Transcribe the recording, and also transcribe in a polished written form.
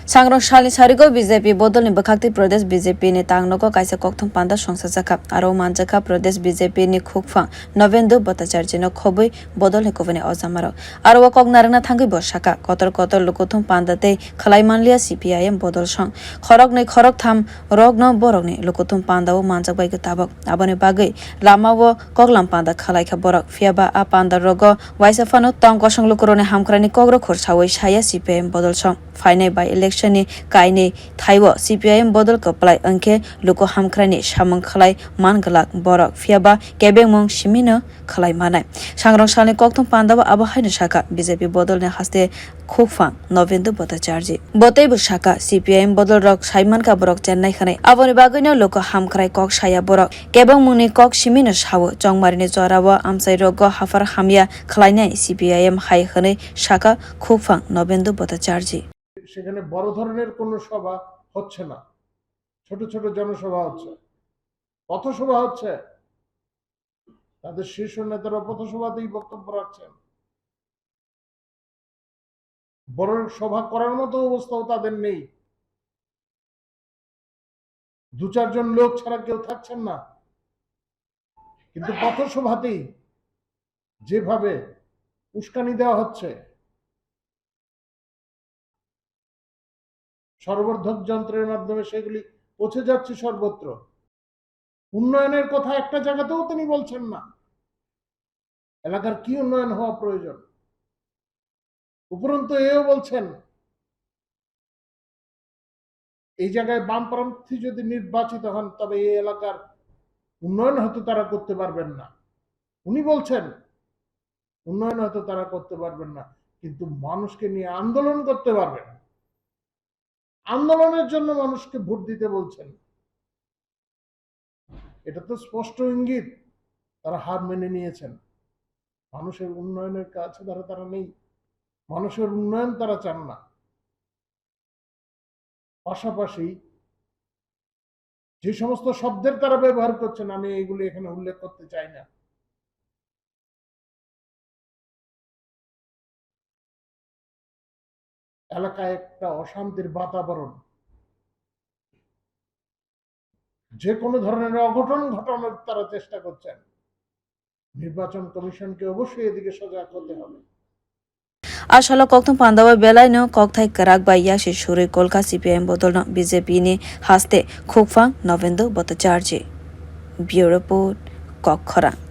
Sangrong shali sarigo BJP bodolni bwkhak Pradesh BJP ni tangnogo kaisa kokthum pandao songsajaka aro manjaka Pradesh BJP ni khokgo Novendu Bhattacharya no khobui bodolni kovani ojama aro wa koknarna thangui bosaka kotor lukuthum pandate khlaimanlia CPIM bodol song khokthum rogno borogni lukuthum pandao manjakbai tabak aboni bagai lamao koklam panda khalaikha borok fiaba a panda rogo waisafano tongkosong lukurone hamkwraini kokro khorsawi saya CPIM bodol song final by election ni kaini thaiwo CPIM bodol kaplai angke luku hamkwraini samang khlai mangalak borok fiaba kebengmungni simino khlai manai Sangrong salni kokthum pandao abo haina saka BJP bodol ni haste khokgo Novendu Bhattacharya botei saka CPIM bodol rok saiman ka borok chennai khanai aboni bagino luku hamkwrai kok saya borok kebengmungni kok simino sawo chongmarini jorawo amsai rogo hafar hamya khlainai CPIM hai khanai saka khokgo Novendu Bhattacharya সেখানে বড় ধরনের কোনো সভা হচ্ছে না, ছোট ছোট জনসভা হচ্ছে, পথসভা হচ্ছে। তাদের শীর্ষ নেতারা পথসভাতেই বক্তব্য রাখছেন। বড় সভা করার মতো অবস্থাও তাদের নেই। দু চারজন লোক ছাড়া কেউ থাকছেন না, কিন্তু পথসভাতেই যেভাবে উস্কানি দেওয়া হচ্ছে, সর্বর্ধক যন্ত্রের মাধ্যমে সেগুলি পৌঁছে যাচ্ছে সর্বত্র। উন্নয়নের কথা একটা জায়গাতেও তিনি বলছেন না। এলাকার কি উন্নয়ন হওয়া প্রয়োজন, উপরন্তু এও বলছেন এই জায়গায় বামপন্থী যদি নির্বাচিত হন তবে এই এলাকার উন্নয়ন হয়তো তারা করতে পারবেন না। উনি বলছেন উন্নয়ন হয়তো তারা করতে পারবেন না, কিন্তু মানুষকে নিয়ে আন্দোলন করতে পারবেন। আন্দোলনের জন্য মানুষকে ভোট দিতে বলছেন। এটা তো স্পষ্ট ইঙ্গিত তারা হার মেনে নিয়েছেন। মানুষের উন্নয়নের কাছে তারা নেই, মানুষের উন্নয়ন তারা চান না। পাশাপাশি যে সমস্ত শব্দের তারা ব্যবহার করছেন আমি এগুলি এখানে উল্লেখ করতে চাই না। এলাকায় একটা অশান্তির বাতাবরণ, যে কোনো ধরনের অঘটন ঘটানোর তারা চেষ্টা করছেন। নির্বাচন কমিশনকে অবশ্যই এদিকে সজাগ হতে হবে। Ashala kokthum pandao belai no kokthai karak by yasi surwi kolkha CPIM bodol no BJP ni haste khokgo Novendu Bhattacharya Bureau Report Kokthum